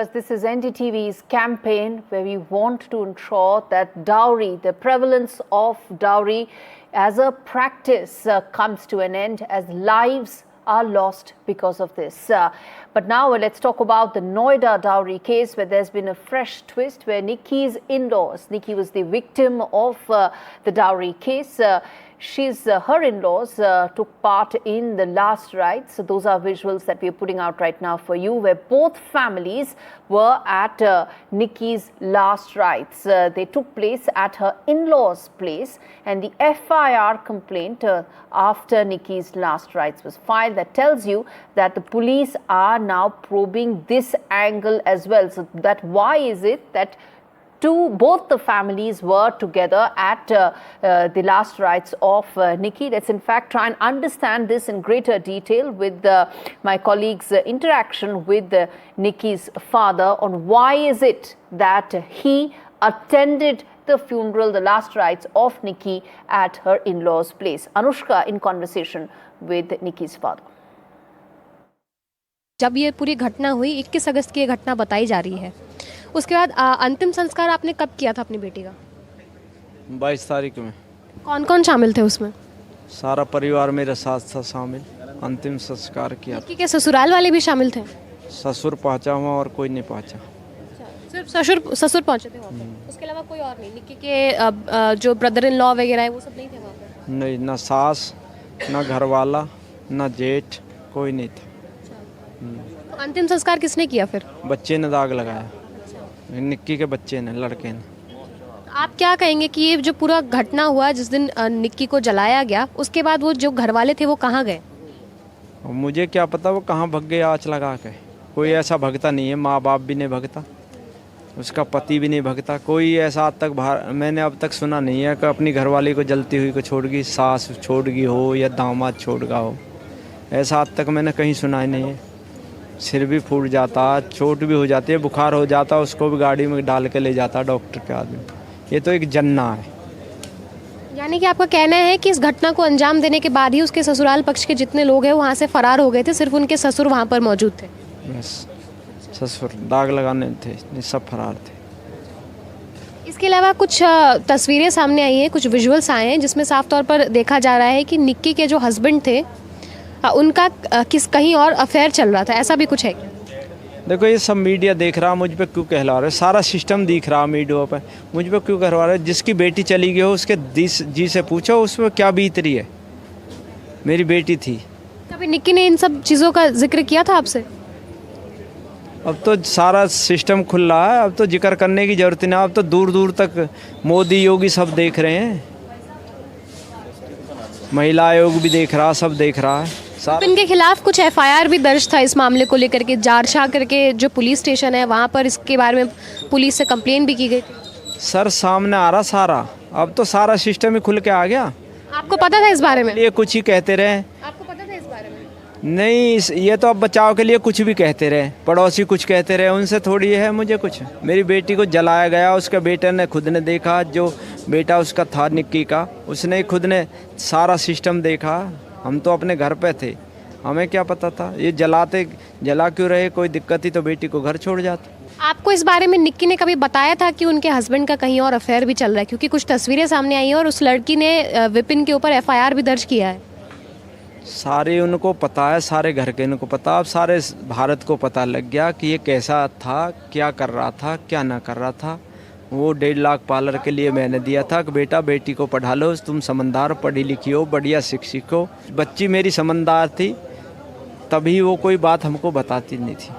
This is NDTV's campaign where we want to ensure that dowry, the prevalence of dowry as a practice comes to an end, as lives are lost because of this. But now let's talk about the Noida dowry case, where there's been a fresh twist, where Nikki's in-laws, Nikki was the victim of the dowry case. Her in-laws took part in the last rites. So those are visuals that we're putting out right now for you, where both families were at Nikki's last rites. They took place at her in-laws' place, and the FIR complaint after Nikki's last rites was filed that tells you that the police are now probing this angle as well. So that why is it that both the families were together at the last rites of Nikki? Let's in fact try and understand this in greater detail with my colleague's interaction with Nikki's father on why is it that he attended the funeral, the last rites of Nikki at her in-laws' place. Anushka in conversation with Nikki's father. जब ये पूरी घटना हुई, 21 अगस्त की ये घटना बताई जा रही है, उसके बाद अंतिम संस्कार आपने कब किया था अपनी बेटी का? 22 तारीख में। कौन कौन शामिल थे उसमें? सारा परिवार मेरे साथ था शामिल। अंतिम संस्कार किया। निक्की के ससुराल वाले भी शामिल थे? ससुर पहुंचा हुआ और कोई नहीं पहुंचा। सिर्फ ससुर पहुंचे थे वहाँ पे? उसके अलावा कोई और नहीं? निक्की के जो ब्रदर इन लॉ वगैरह है वो सब नहीं थे वहाँ पे? नहीं, ना सास, ना घर वाला, ना जेठ, कोई नहीं था। तो अंतिम संस्कार किसने किया फिर? बच्चे ने दाग लगाया, निक्की के बच्चे ने, लड़के ने। आप क्या कहेंगे कि ये जो पूरा घटना हुआ जिस दिन निक्की को जलाया गया, उसके बाद वो जो घर वाले थे वो कहाँ गए? मुझे क्या पता वो कहाँ भग गए आँच लगा के। कोई ऐसा भगता नहीं है, माँ बाप भी नहीं भगता, उसका पति भी नहीं भगता। कोई ऐसा आज तक मैंने अब तक सुना नहीं है कि अपनी घरवाली को जलती हुई को छोड़ गई, सास छोड़ गई हो या दामाद छोड़ गया हो। ऐसा आज तक मैंने कहीं सुना ही नहीं है। सिर भी फूट जाता, चोट भी हो जाती है, बुखार हो जाता, उसको भी गाड़ी में डाल के ले जाता डॉक्टर के आदमी। ये तो एक जन्ना है। यानी कि आपका कहना है कि इस घटना को अंजाम देने के बाद ही उसके ससुराल पक्ष के जितने लोग हैं वहाँ से फरार हो गए थे, सिर्फ उनके ससुर वहाँ पर मौजूद थे? बस ससुर दाग लगाने थे, सब फरार थे। इसके अलावा कुछ तस्वीरें सामने आई हैं, कुछ विजुअल्स आए हैं जिसमें साफ तौर पर देखा जा रहा है कि निक्की के जो हस्बैंड थे उनका कहीं और अफेयर चल रहा था, ऐसा भी कुछ है क्या? देखो ये सब मीडिया देख रहा, मुझ पे क्यों कहला रहे? सारा सिस्टम दिख रहा मीडिया पे, मुझ पे क्यों कहलवा रहे? जिसकी बेटी चली गई हो उसके जी से पूछो उसमें क्या बीत रही है। मेरी बेटी थी। कभी निक्की ने इन सब चीज़ों का जिक्र किया था आपसे? अब तो सारा सिस्टम खुल रहा है, अब तो जिक्र करने की जरूरत नहीं। अब तो दूर दूर तक मोदी योगी सब देख रहे हैं, महिला आयोग भी देख रहा, सब देख रहा है। इनके खिलाफ कुछ FIR भी दर्ज था इस मामले को लेकर के। जारशाह करके जो पुलिस स्टेशन है वहाँ पर इसके बारे में पुलिस से कंप्लेन भी की गई थी। सर सामने आ रहा सारा, अब तो सारा सिस्टम ही खुल के आ गया। आपको पता था इस बारे में? ये कुछ ही कहते रहे। आपको पता था इस बारे में? नहीं, ये तो अब बचाव के लिए कुछ भी कहते रहे, पड़ोसी कुछ कहते रहे, उनसे थोड़ी है मुझे कुछ। मेरी बेटी को जलाया गया, उसके बेटे ने खुद ने देखा, जो बेटा उसका था निक्की का, उसने खुद ने सारा सिस्टम देखा। हम तो अपने घर पे थे, हमें क्या पता था? ये जला क्यों रहे? कोई दिक्कत ही तो बेटी को घर छोड़ जाता। आपको इस बारे में निक्की ने कभी बताया था कि उनके हस्बैंड का कहीं और अफेयर भी चल रहा है? क्योंकि कुछ तस्वीरें सामने आई हैं और उस लड़की ने विपिन के ऊपर FIR भी दर्ज किया है। सारे उनको पता है, सारे घर के उनको पता, अब सारे भारत को पता लग गया कि ये कैसा था, क्या कर रहा था, क्या ना कर रहा था। वो 1.5 लाख पार्लर के लिए मैंने दिया था कि बेटा बेटी को पढ़ा लो, तुम समझदार पढ़ी लिखी हो, बढ़िया शिक्षित हो। बच्ची मेरी समझदार थी, तभी वो कोई बात हमको बताती नहीं थी।